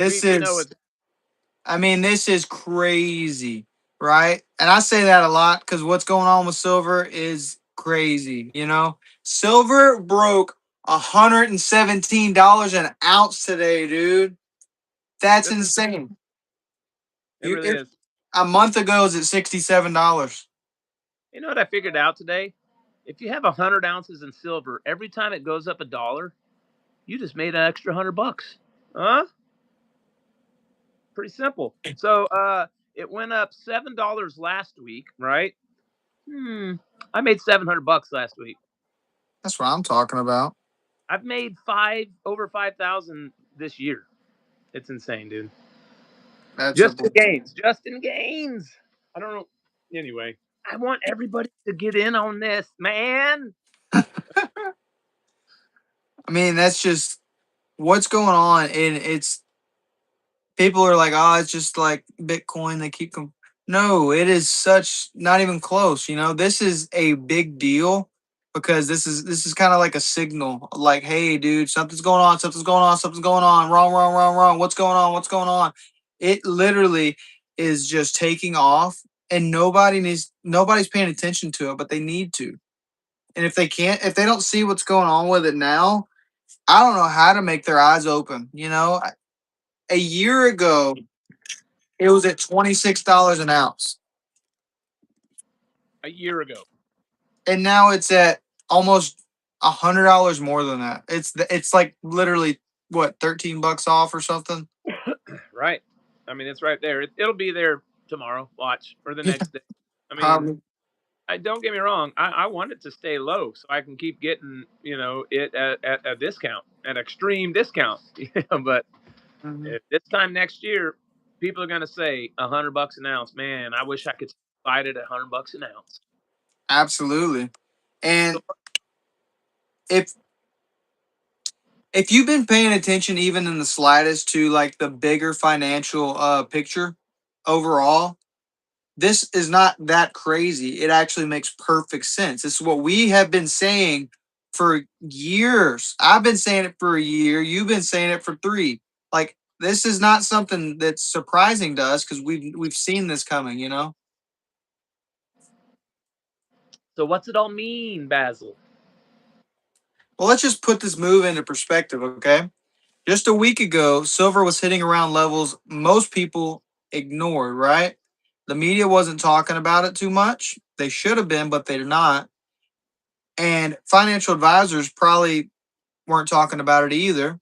This We know is, it's I mean, this is crazy, right? And I say that a lot because what's going on with silver is crazy. Silver broke $117 an ounce today, dude. That's this is insane. it You, really it, is. a month ago, it was at $67. You know what I figured out today? If you have 100 ounces in silver, every time it goes up $1, you just made an extra $100. Huh? Pretty simple. So it went up $7 last week, right? Hmm. I made $700 last week. That's what I'm talking about. I've made over 5,000 this year. It's insane, dude. That's a Just in gains. Just in gains. I don't know. Anyway, I want everybody to get in on this, man. I mean, that's just what's going on, and it's people are like, oh, it's just like Bitcoin. They keep them. No, it is such not even close. This is a big deal because this is kind of like a signal, like, hey, dude, something's going on, something's going on, something's going on, wrong, wrong, wrong, wrong. What's going on? What's going on? It literally is just taking off, and nobody's paying attention to it, but they need to. And if they don't see what's going on with it now, I don't know how to make their eyes open. A year ago, it was at $26 an ounce, A year ago. and now it's at almost $100 more than that. It's like literally what, $13 off or something. Right. I mean, it's right there. It'll be there tomorrow. Watch or the Yeah, next day. I mean, probably. I don't get me wrong. I want it to stay low so I can keep getting it at a discount, an extreme discount. But Mhm. if this time next year, people are gonna say $100 an ounce. Man, I wish I could buy it at $100 an ounce. Absolutely. So And if if you've been paying attention even in the slightest to like the bigger financial picture overall, this is not that crazy. It actually makes perfect sense. It's what we have been saying for years. I've been saying it for a year. You've been saying it for three. Like, this is not something that's surprising to us because we've seen this coming. so what's it all mean, Basil? Well, let's just put this move into perspective, okay? Just a week ago, silver was hitting around levels most people ignored, right? The media wasn't talking about it too much. They should have been, but they're not. And financial advisors probably weren't talking about it either.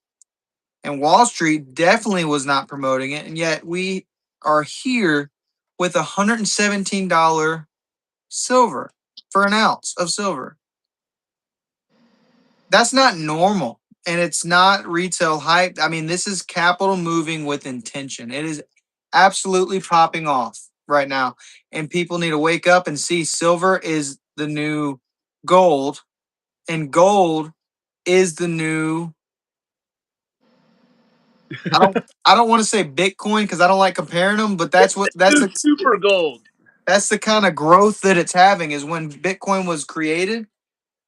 And Wall Street definitely was not promoting it. And yet we are here with $117 silver for an ounce of silver. That's not normal. And it's not retail hype. I mean, this is capital moving with intention. It is absolutely popping off right now. And people need to wake up and see silver is the new gold, and gold is the new I don't want to say Bitcoin because I don't like comparing them, but It's the new super gold. that's the kind of growth that it's having is when Bitcoin was created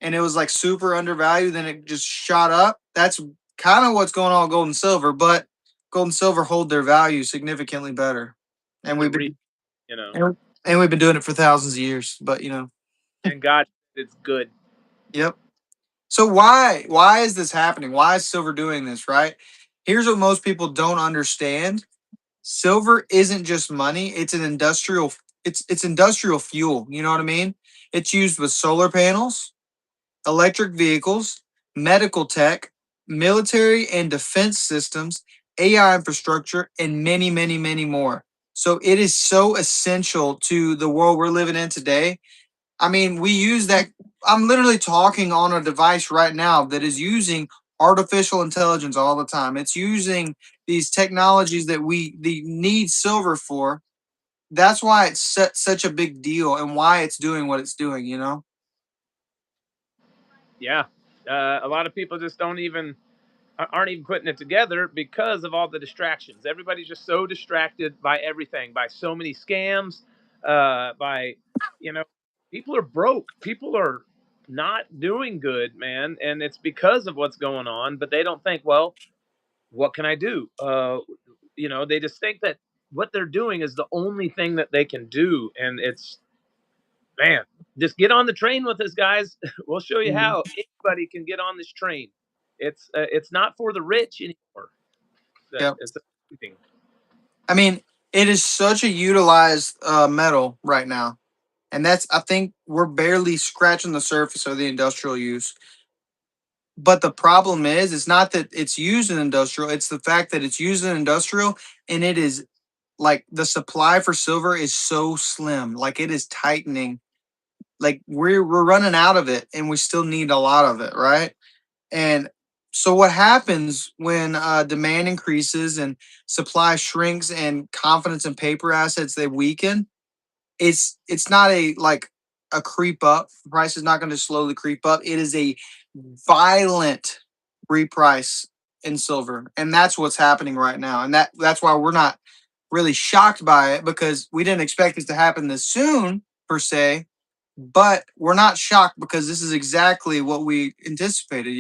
and it was like super undervalued, then it just shot up. That's kind of what's going on with gold and silver, but gold and silver hold their value significantly better. And The we've re, been you know, and we've been doing it for thousands of years, but and God, it's good. yep. So why is this happening? Why is silver doing this, right? Here's what most people don't understand. Silver isn't just money, it's industrial fuel, you know what I mean? It's used with solar panels, electric vehicles, medical tech, military and defense systems, AI infrastructure, and many, many, many more. So it is so essential to the world we're living in today. I mean, we use that. I'm literally talking on a device right now that is using artificial intelligence all the time. It's using these technologies that we need silver for. That's why it's such a big deal and why it's doing what it's doing. Yeah, a lot of people just don't even aren't even putting it together because of all the distractions. Everybody's just so distracted by everything, by so many scams, by you know, people are broke. People are not doing good, man, and it's because of what's going on. But they don't think, well, what can I do? they just think that what they're doing is the only thing that they can do, and it's, man, just get on the train with us, guys. We'll show you Mhm. how anybody can get on this train. It's not for the rich anymore. Yep. It's amazing. I mean, it is such a utilized metal right now, and that's I think we're barely scratching the surface of the industrial use. But the problem is, it's not that it's used in industrial; it's the fact that it's used in industrial, and it is like the supply for silver is so slim, like it is tightening. Like we're running out of it, and we still need a lot of it, right? And so what happens when demand increases and supply shrinks and confidence in paper assets they weaken? It's not a like a creep up. The price is not going to slowly creep up. It is a violent reprice in silver, and that's what's happening right now. And that's why we're not really shocked by it because we didn't expect it to happen this soon per se. But we're not shocked because this is exactly what we anticipated.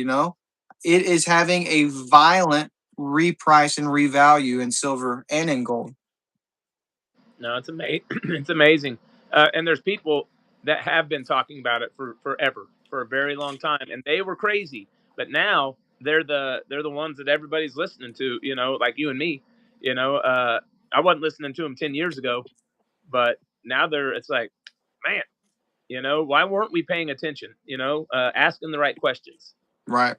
It is having a violent reprice and revalue in silver and in gold. No, it's amazing. It's amazing. And there's people that have been talking about it for forever, for a very long time, and they were crazy. But now they're the ones that everybody's listening to. Like you and me. I wasn't listening to them 10 years ago, but now it's like, man, why weren't we paying attention? Asking the right questions. Right.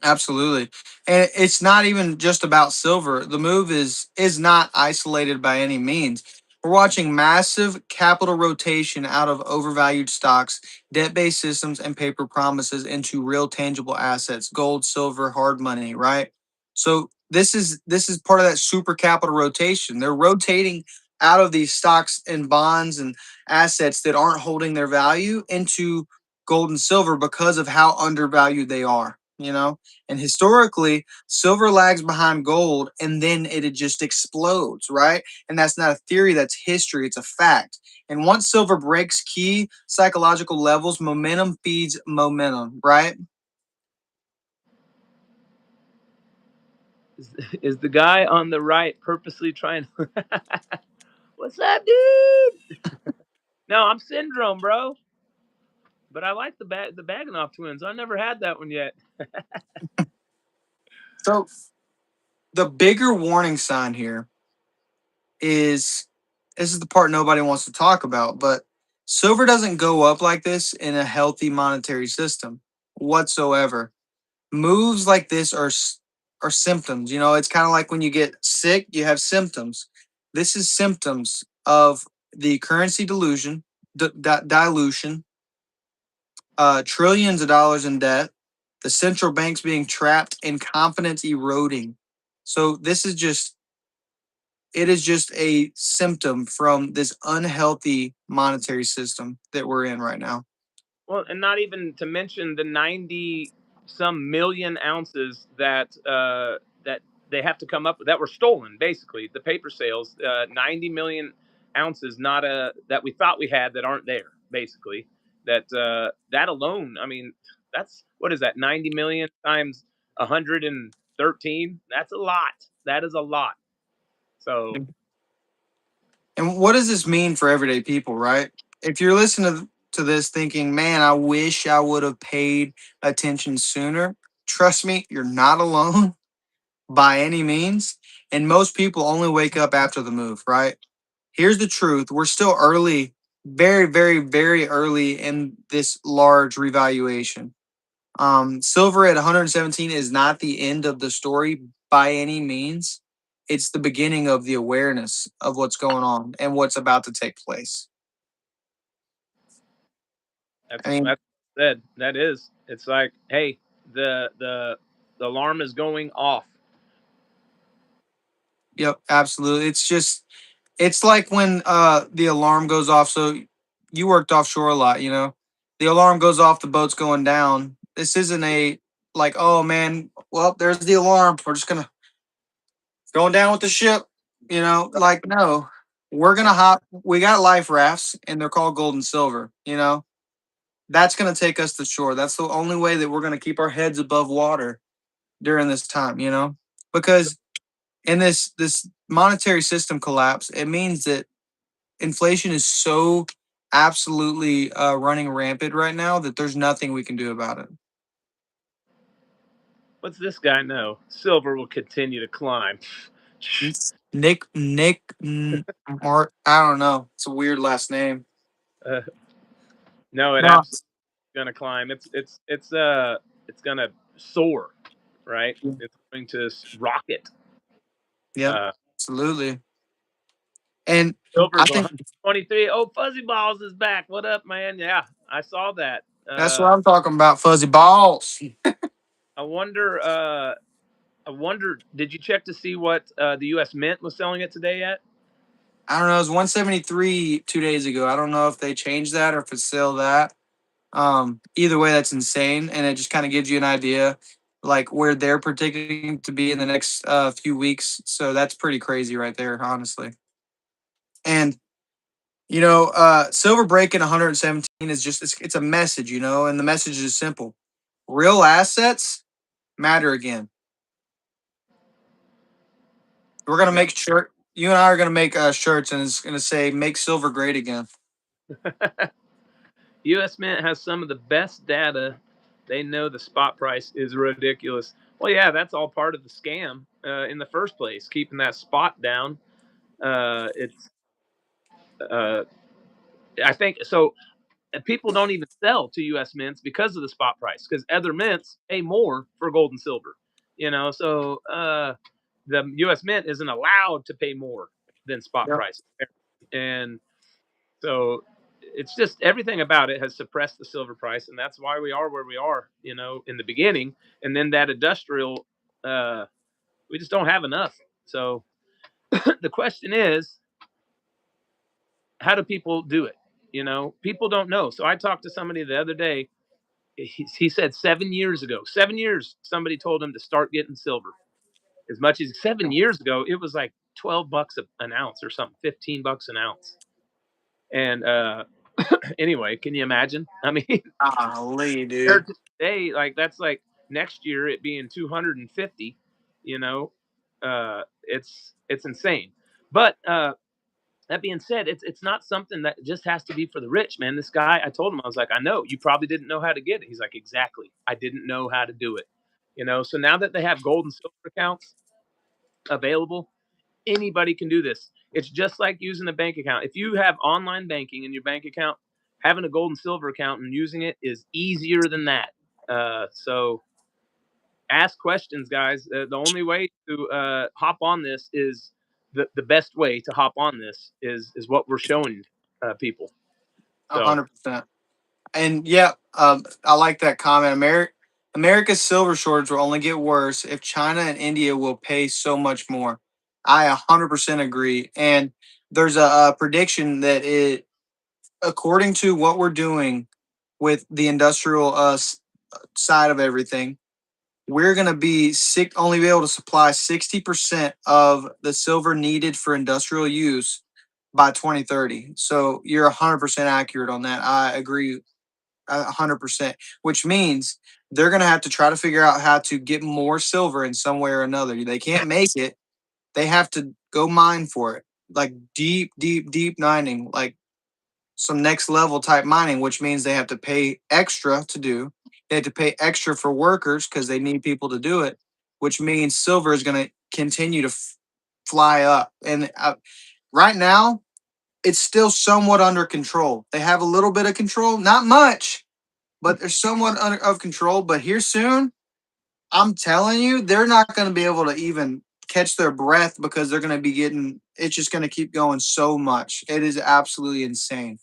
Absolutely. And it's not even just about silver. The move is not isolated by any means. We're watching massive capital rotation out of overvalued stocks, debt-based systems and paper promises into real tangible assets, gold, silver, hard money, right? So this is part of that super capital rotation. They're rotating out of these stocks and bonds and assets that aren't holding their value into gold and silver because of how undervalued they are. And historically, silver lags behind gold and then it just explodes, right? And that's not a theory, that's history, it's a fact. And once silver breaks key psychological levels, momentum feeds momentum, right? Is the guy on the right purposely trying? What's up, dude? No, I'm Syndrome, bro. But I like the Baganoff twins. I never had that one yet. So the bigger warning sign here is this is the part nobody wants to talk about, but silver doesn't go up like this in a healthy monetary system whatsoever. Moves like this are symptoms. It's kind of like when you get sick, you have symptoms. This is symptoms of the currency dilution, trillions of dollars in debt, the central banks being trapped, and confidence eroding. So it is just a symptom from this unhealthy monetary system that we're in right now. Well, and not even to mention the 90 some million ounces that they have to come up with that were stolen. Basically, the paper sales, 90 million ounces, not that we thought we had that aren't there. Basically, that alone. I mean, that's what is that? 90 million times 113. That's a lot. That is a lot. So And what does this mean for everyday people, right? If you're listening to this thinking, man, I wish I would have paid attention sooner, trust me, you're not alone by any means. And most people only wake up after the move, right? Here's the truth, we're still early, very, very, very early in this large revaluation. Silver at 117 is not the end of the story by any means. It's the beginning of the awareness of what's going on and what's about to take place. I mean, that's said. That is. It's like, hey, the alarm is going off. yep, absolutely. It's like when the alarm goes off. So you worked offshore a lot. The alarm goes off, the boat's going down. This isn't a like, oh man, well, there's the alarm. We're just gonna going down with the ship. Like no, we're gonna hop. We got life rafts, and they're called gold and silver. That's gonna take us to shore. That's the only way that we're gonna keep our heads above water during this time. Because And this monetary system collapse, it means that inflation is so absolutely running rampant right now that there's nothing we can do about it. What's this guy know? Silver will continue to climb. Mark, I don't know. It's a weird last name. Uh, no, it No. absolutely gonna climb. It's gonna soar, right? It's going to rocket. Yep, Uh, absolutely. And I Silver's think 123. Oh, Fuzzy Balls is back. What up, man? Yeah, I saw that. that's what I'm talking about. Fuzzy balls. I wonder. I wonder. Did you check to see what the U.S. Mint was selling it today yet? I don't know. It was 173 2 days ago. I don't know if they changed that or if it's still that. Either way, that's insane, and it just kind of gives you an idea, like where they're predicting to be in the next few weeks. So that's pretty crazy, right there, honestly. And silver breaking 117 is just it's a message, and the message is simple: real assets matter again. We're gonna Yep. make shirt. You and I are gonna make shirts, and it's gonna say "Make silver great again." U.S. Mint has some of the best data. They know the spot price is ridiculous. Well, yeah, that's all part of the scam in the first place, keeping that spot down. It's uh, I think so. People don't even sell to U.S. mints because of the spot price, because other mints pay more for gold and silver. So the U.S. Mint isn't allowed to pay more than spot Yep. price, and so it's just everything about it has suppressed the silver price, and that's why we are where we are. In the beginning, and then that industrial, we just don't have enough. So the question is, how do people do it? People don't know. So I talked to somebody the other day. He said 7 years ago, 7 years, somebody told him to start getting silver. As much as 7 years ago, it was like $12 an ounce or something, $15 an ounce. And anyway, can you imagine? I mean, Golly, dude. compared to today, like that's like next year it being 250. It's insane. But that being said, it's not something that just has to be for the rich, man. This guy, I told him, I was like, I know you probably didn't know how to get it. He's like, exactly, I didn't know how to do it. So now that they have gold and silver accounts available, anybody can do this. It's just like using a bank account. If you have online banking in your bank account, having a gold and silver account and using it is easier than that. So ask questions, guys. The only way to hop on this is the best way to hop on this is what we're showing people. So 100%. And yeah, I like that comment. America's silver shortage will only get worse if China and India will pay so much more. I 100% agree. And there's a prediction that according to what we're doing with the industrial side of everything, we're gonna only be able to supply 60% of the silver needed for industrial use by 2030. So you're 100% accurate on that. I agree 100%, which means they're going to have to try to figure out how to get more silver in some way or another. They can't make it. They have to go mine for it, like deep, deep, deep mining, like some next level type mining, which means they have to pay extra to do. They have to pay extra for workers because they need people to do it, which means silver is going to continue to fly up. And right now, it's still somewhat under control. They have a little bit of control, not much, but they're somewhat of control. But here soon, I'm telling you, they're not going to be able to even catch their breath because they're going to be getting. It's just going to keep going so much. It is absolutely insane.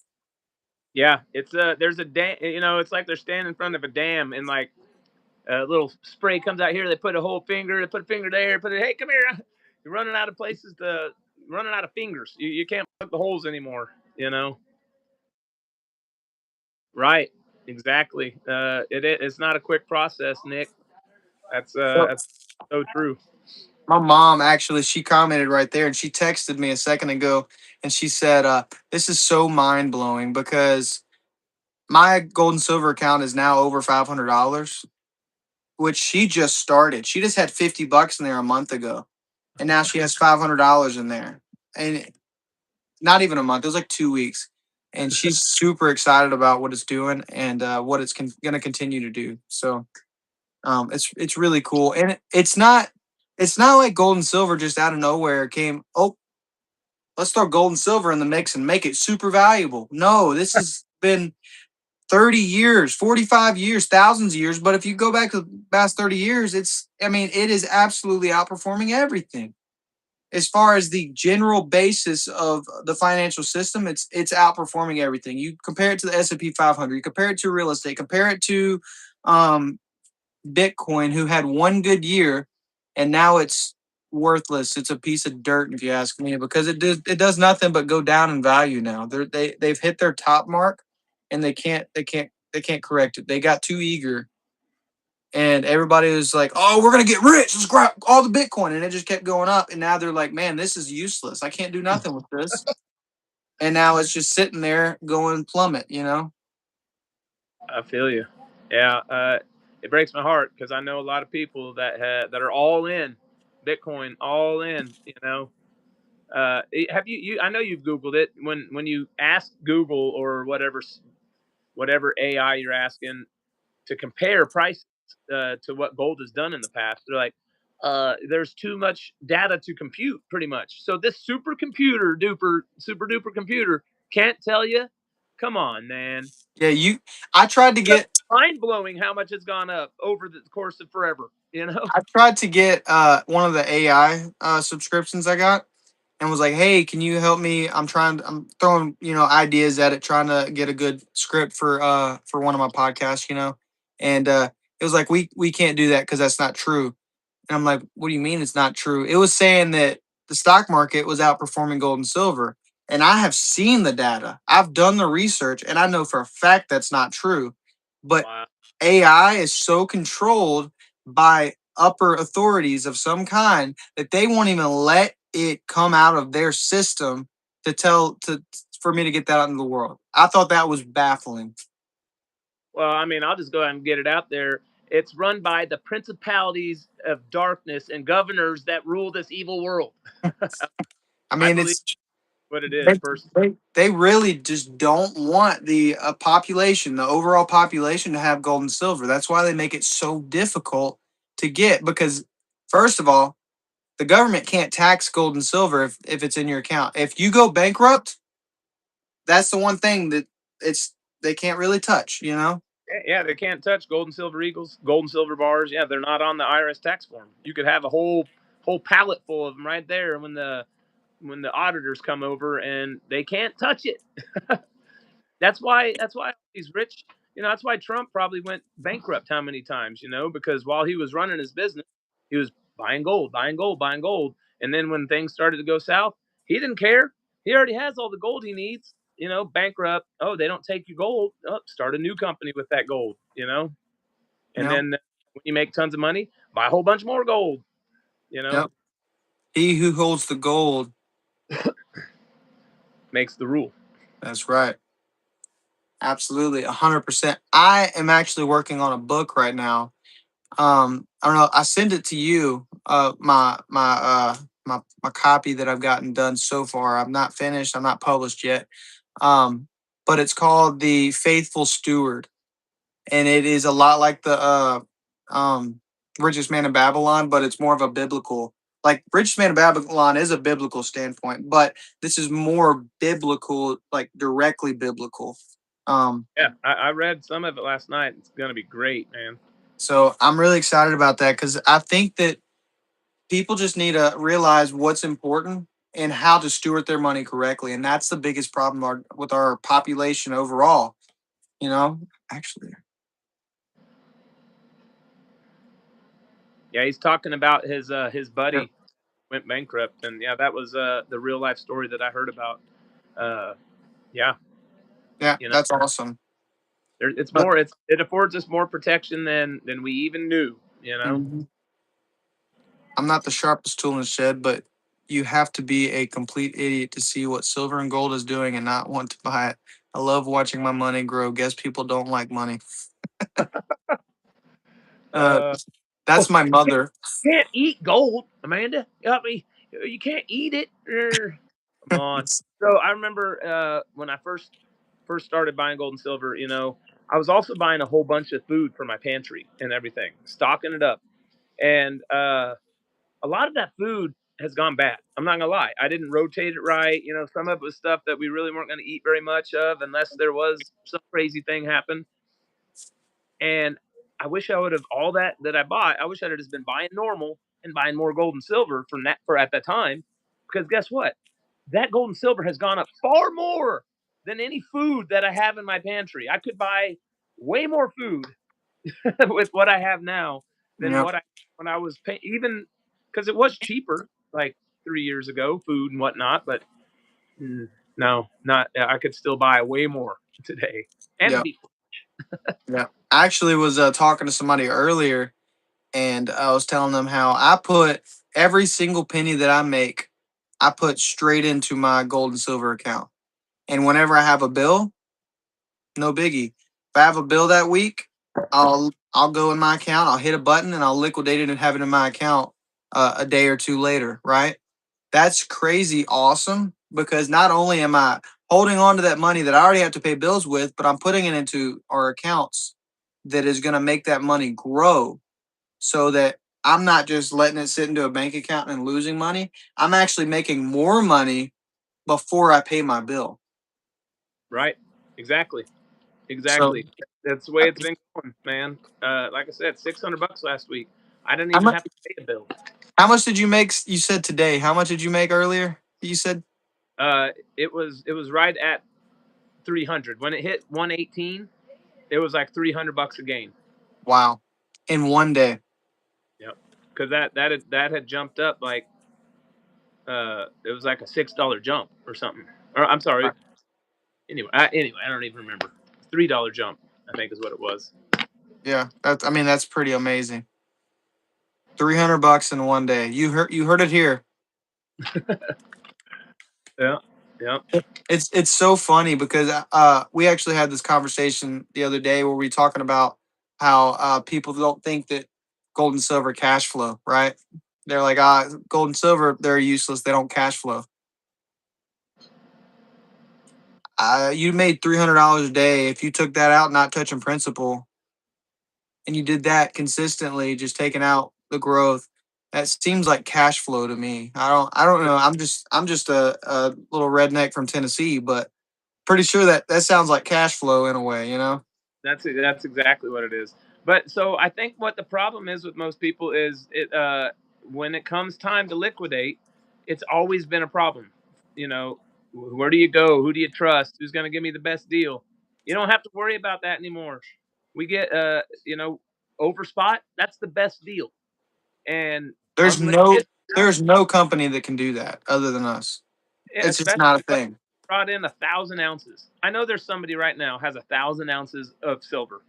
yeah, it's there's a dam. It's like they're standing in front of a dam and like a little spray comes out here. They put a whole finger. They put a finger there. Put it. Hey, come here. You're running out of places to running out of fingers. You can't plug the holes anymore. Right. Exactly. It's not a quick process, Nick. That's so true. My mom actually, she commented right there and she texted me a second ago and she said, this is so mind blowing because my gold and silver account is now over $500, which she just started. She just had $50 in there a month ago. and now she has $500 in there, and not even a month. It was like 2 weeks, and she's super excited about what it's doing and what it's going to continue to do. So it's really cool, and it's not like gold and silver just out of nowhere came. Oh, let's throw gold and silver in the mix and make it super valuable. No, this has been 30 years, 45 years, thousands of years. But if you go back to the past 30 years, it is absolutely outperforming everything. As far as the general basis of the financial system, it's outperforming everything. You compare it to the S&P 500, you compare it to real estate, compare it to um, Bitcoin, who had one good year, and now it's worthless. It's a piece of dirt, if you ask me, because it does nothing but go down in value now. They've hit their top mark, and they can't correct it. They got too eager, and everybody was like, "Oh, we're gonna get rich. Let's grab all the Bitcoin," and it just kept going up. And now they're like, "Man, this is useless. I can't do nothing with this." And now it's just sitting there going plummet. I feel you. Yeah, it breaks my heart because I know a lot of people that are all in Bitcoin, all in. Have you? I know you've Googled it. When you ask Google or whatever AI you're asking to compare prices to what gold has done in the past, they're like, there's too much data to compute, pretty much. So this super duper computer can't tell you. Come on, man. Yeah, I tried to get Mind blowing how much it's gone up over the course of forever. I tried to get one of the AI subscriptions I got, and was like, "Hey, can you help me? I'm throwing ideas at it, trying to get a good script for one of my podcasts, And it was like, we can't do that because that's not true." And I'm like, "What do you mean it's not true?" It was saying that the stock market was outperforming gold and silver, and I have seen the data. I've done the research, and I know for a fact that's not true. But Wow. AI is so controlled by upper authorities of some kind that they won't even let it come out of their system to for me to get that out into the world. I thought that was baffling. Well, I mean, I'll just go ahead and get it out there. It's run by the principalities of darkness and governors that rule this evil world. I I mean, believe it's what it is, they, person. they really just don't want the population, the overall population, to have gold and silver. That's why they make it so difficult to get because, first of all, the government can't tax gold and silver if it's in your account. If you go bankrupt, that's the one thing that it's they can't really touch. Yeah, they can't touch gold and silver eagles, gold and silver bars. Yeah, they're not on the IRS tax form. You could have a whole pallet full of them right there when the auditors come over, and they can't touch it. That's why he's rich. That's why Trump probably went bankrupt how many times, because while he was running his business, he was buying gold, buying gold, buying gold. And then when things started to go south, he didn't care. He already has all the gold he needs, bankrupt. Oh, they don't take your gold. Oh, start a new company with that gold. And Yep. then when you make tons of money, buy a whole bunch more gold, you know, Yep. He who holds the gold. makes the rule. That's right. Absolutely. 100%. I am actually working on a book right now. I don't know. I send it to you. My copy that I've gotten done so far. I'm not finished. I'm not published yet. Um, but it's called The Faithful Steward, and it is a lot like the um Richest Man in Babylon, but it's more of a biblical. Like Richest Man in Babylon is a biblical standpoint, but this is more biblical, like directly biblical. Um, Yeah, I read some of it last night. It's gonna be great, man. so I'm really excited about that because I think that people just need to realize what's important and how to steward their money correctly, and that's the biggest problem with our population overall. Actually, Yeah, he's talking about his yeah, buddy went bankrupt, and yeah, that was the real life story that I heard about. Uh, yeah, yeah, you know, that's awesome. it's But more it affords us more protection than we even knew. mhm. I'm not the sharpest tool in the shed, but you have to be a complete idiot to see what silver and gold is doing and not want to buy it. I love watching my money grow. Guess people don't like money. Uh, Uh, That's my mother. You can't eat gold, Amanda. I mean, you can't eat it. Come on. So I remember when I first started buying gold and silver. I was also buying a whole bunch of food for my pantry and everything, stocking it up, and a lot of that food has gone bad. I'm not gonna lie. I didn't rotate it right. Some of it was stuff that we really weren't gonna eat very much of unless there was some crazy thing happen. And I wish I would have all that I bought. I wish I'd have just been buying normal and buying more gold and silver for at that time. Because guess what? That gold and silver has gone up far more than any food that I have in my pantry. I could buy way more food with what I have now than Yep. what I when I was paying, even because it was cheaper like 3 years ago, food and whatnot. But no, not. I could still buy way more today and Yep. be. Yep. I actually was talking to somebody earlier, and I was telling them how I put every single penny that I make, I put straight into my gold and silver account. And whenever I have a bill, no biggie. If I have a bill that week, I'll go in my account, I'll hit a button, and I'll liquidate it and have it in my account a day or two later. Right? That's crazy awesome because not only am I holding on to that money that I already have to pay bills with, but I'm putting it into our accounts that is going to make that money grow so that I'm not just letting it sit into a bank account and losing money. I'm actually making more money before I pay my bill. Right. Exactly. So, Exactly. That's the way it's been going, man. Like I said, $600 last week. I didn't how even much? have to pay a bill. How much did you make? You said today. How much did you make earlier? You said, Uh, it was right at 300. When it hit 118, it was like $300 a gain. wow, in one day. Yep. Because that had jumped up like it was like a $6 jump or something. Or I'm sorry. Anyway, I don't even remember. $3 jump, I think, is what it was. Yeah, I mean, that's pretty amazing. $300 in one day. You heard it here. Yeah. Yeah. It's so funny because we actually had this conversation the other day where we talking about how people don't think that gold and silver cash flow, right? They're like, gold and silver, they're useless. They don't cash flow. You made $300 a day if you took that out, not touching principal, and you did that consistently, just taking out the growth. That seems like cash flow to me. I don't know. I'm just a little redneck from Tennessee, but pretty sure that sounds like cash flow in a way, you know? That's exactly what it is. But so I think what the problem is with most people is when it comes time to liquidate, it's always been a problem. You know, where do you go? Who do you trust? Who's going to give me the best deal? You don't have to worry about that anymore. We get Overspot. That's the best deal, and There's no unliquidated now, there's no company that can do that other than us. It's just especially not a thing. brought in 1,000 ounces. I know there's somebody right now has 1,000 ounces of silver.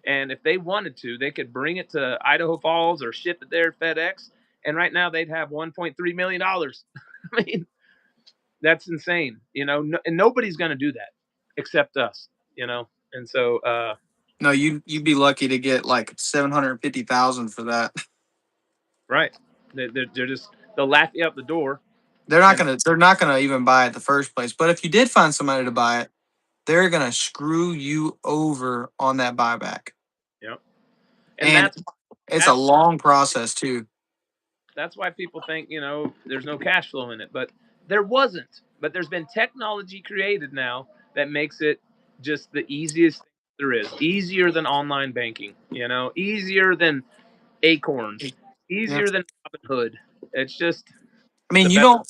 And if they wanted to, they could bring it to Idaho Falls or ship it there FedEx. And right now they'd have $1.3 million. I mean, that's insane, and nobody's going to do that except us. And so, No, you'd be lucky to get like 750,000 for that. right. They're just, they'll laugh you out the door. They're not And, gonna they're not gonna even buy it the first place. But if you did find somebody to buy it, they're gonna screw you over on that buyback. you know, and And it's a that's, long process too. that's why people think, there's no cash flow in it, but there wasn't. But there's been technology created now that makes it just the easiest thing there is. Easier than online banking, easier than Acorns, Yeah. easier than Robinhood. It's just I it's mean, a you better. don't.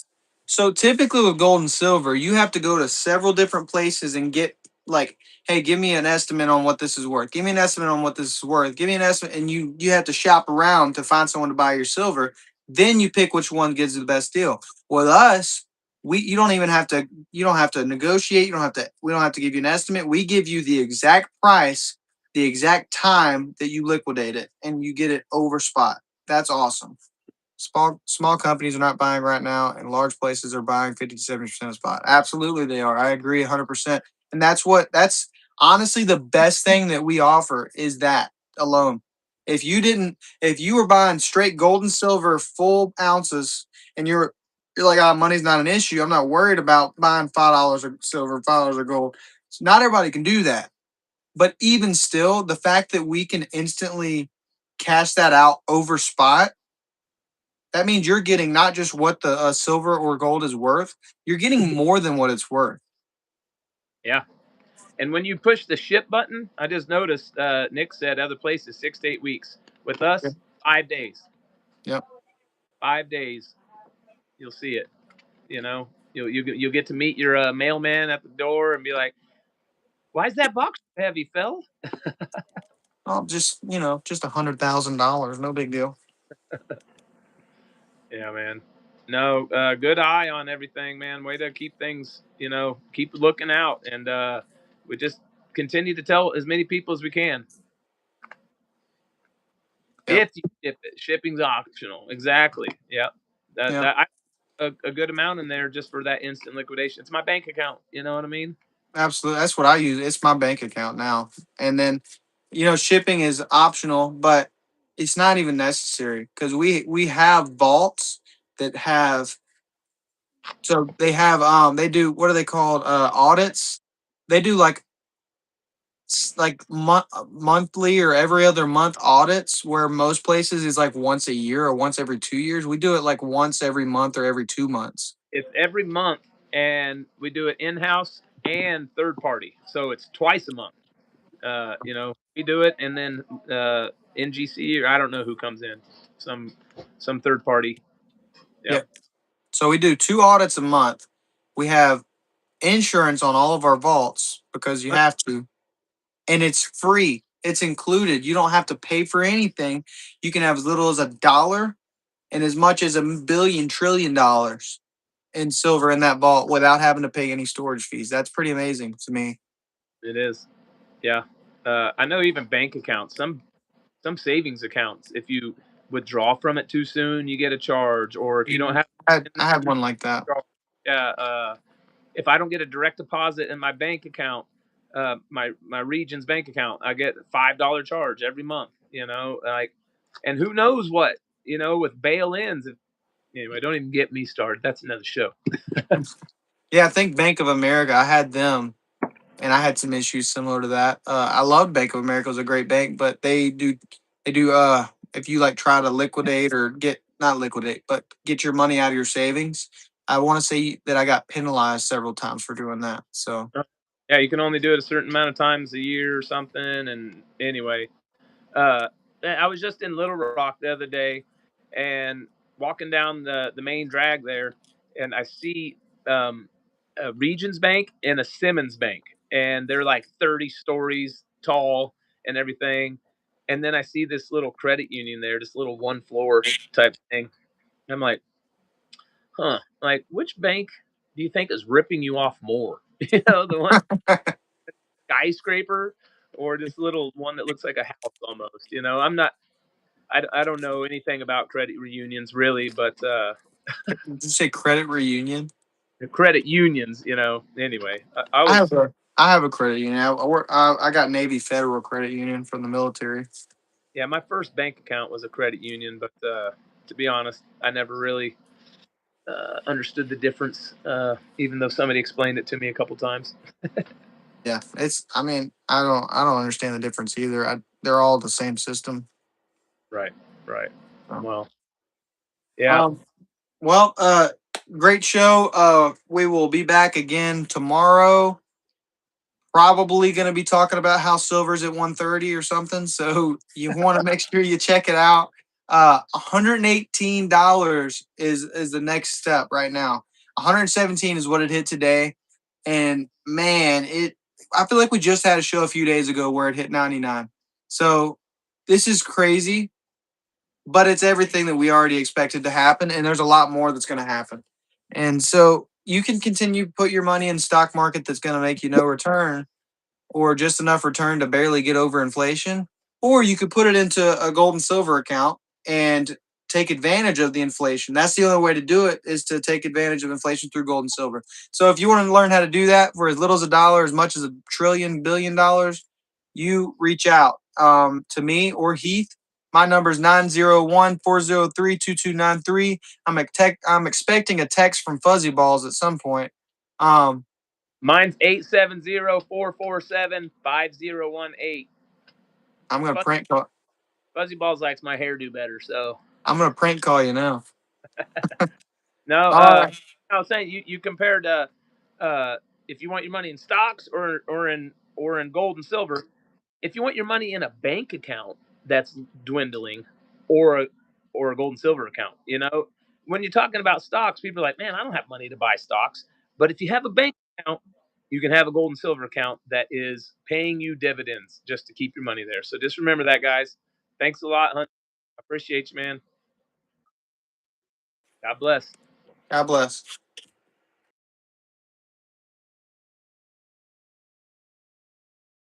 So typically with gold and silver, you have to go to several different places and get like, hey, give me an estimate on what this is worth. Give me an estimate on what this is worth. Give me an estimate, and you have to shop around to find someone to buy your silver. Then you pick which one gives you the best deal. With us, you don't even have to. You don't have to negotiate. You don't have to. We don't have to give you an estimate. We give you the exact price, the exact time that you liquidate it, and you get it over spot. That's awesome. Small companies are not buying right now, and large places are buying 50 to 70% of spot. Absolutely, they are. I agree 100%. And that's honestly the best thing that we offer is that alone. If you were buying straight gold and silver full ounces, and you're like, oh, money's not an issue. I'm not worried about buying $5 of silver, $5 of gold. So not everybody can do that. But even still, the fact that we can instantly cash that out over spot, that means you're getting not just what the silver or gold is worth, you're getting more than what it's worth. Yeah. And when you push the ship button, I just noticed Nick said other places 6 to 8 weeks. With Yep. us, 5 days. Yep. 5 days, you'll see it. You know, you'll get to meet your mailman at the door and be like, "Why is that box so heavy, Phil?" Oh, just $100,000, no big deal. Yeah, man. No, good eye on everything, man. Way to keep things, keep looking out, and we just continue to tell as many people as we can. Yep. If you ship it, shipping's optional. Exactly. Yep. Yep. A good amount in there just for that instant liquidation. It's my bank account. You know what I mean? Absolutely. That's what I use. It's my bank account now. And then, shipping is optional, but it's not even necessary because we have vaults that have so they do, what are they called? Audits. They do like monthly or every other month audits, where most places is like once a year or once every 2 years. We do it like once every month or every 2 months. It's every month, and we do it in house and third party, so it's twice a month. We do it, and then NGC, or I don't know who comes in, some some third party. Yeah. Yep. So we do 2 audits a month. We have insurance on all of our vaults because you have to, and it's free. It's included. You don't have to pay for anything. You can have as little as $1 and as much as $1 billion trillion in silver in that vault without having to pay any storage fees. That's pretty amazing to me. It is. Yeah. I know even bank accounts, some savings accounts, if you withdraw from it too soon, you get a charge, or if you don't Mhm. have I have one like that. yeah, if I don't get a direct deposit in my bank account, my region's bank account, I get $5 charge every month. Like, and who knows what, with bail-ins. Anyway, don't even get me started. That's another show. Yeah, I think Bank of America. I had them, and I had some issues similar to that. I love Bank of America; it was a great bank, but they do. If you like try to liquidate or get not liquidate, but get your money out of your savings, I want to say that I got penalized several times for doing that. So Yeah, you can only do it a certain amount of times a year or something. And anyway, uh, I was just in Little Rock the other day, and walking down the main drag there, and I see a Regions Bank and a Simmons Bank, and they're like 30 stories tall and everything. And then I see this little credit union there, this little one floor type thing. I'm like, huh, like which bank do you think is ripping you off more? The one skyscraper, or this little one that looks like a house almost. I'm not. I don't know anything about credit reunions really, but did you say credit reunion? credit unions. Anyway, I I was have a I have a credit union. I got Navy Federal Credit Union from the military. yeah. My first bank account was a credit union, but to be honest, I never really understood the difference, even though somebody explained it to me a couple times. Yeah, it's. I mean, I don't understand the difference either. They're all the same system. Right, right. So. Well, yeah. Um. Well, great show. We will be back again tomorrow. Probably going to be talking about how silver's at 130 or something. So you want to make sure you check it out. $118 is the next step right now. 117 is what it hit today, and man, I feel like we just had a show a few days ago where it hit 99. So this is crazy, but it's everything that we already expected to happen, and there's a lot more that's going to happen. And so you can continue to put your money in stock market that's going to make you no return, or just enough return to barely get over inflation, or you could put it into a gold and silver account and take advantage of the inflation. That's the only way to do it, is to take advantage of inflation through gold and silver. So if you want to learn how to do that for as little as $1, as much as $1 trillion billion, you reach out to me or Heath. My number is 901-403-2293. I'm expecting a text from Fuzzy Balls at some point. Mine's 870-447-5018. I'm gonna prank call. Fuzzy Balls likes my hairdo better, so I'm gonna prank call you now. no. All right. I was saying you compared if you want your money in stocks or in gold and silver. If you want your money in a bank account that's dwindling, or a gold and silver account, when you're talking about stocks, people are like, man, I don't have money to buy stocks. But if you have a bank account, you can have a gold and silver account that is paying you dividends just to keep your money there. So just remember that, guys. Thanks a lot, Hunt. I appreciate you, man. God bless. God bless.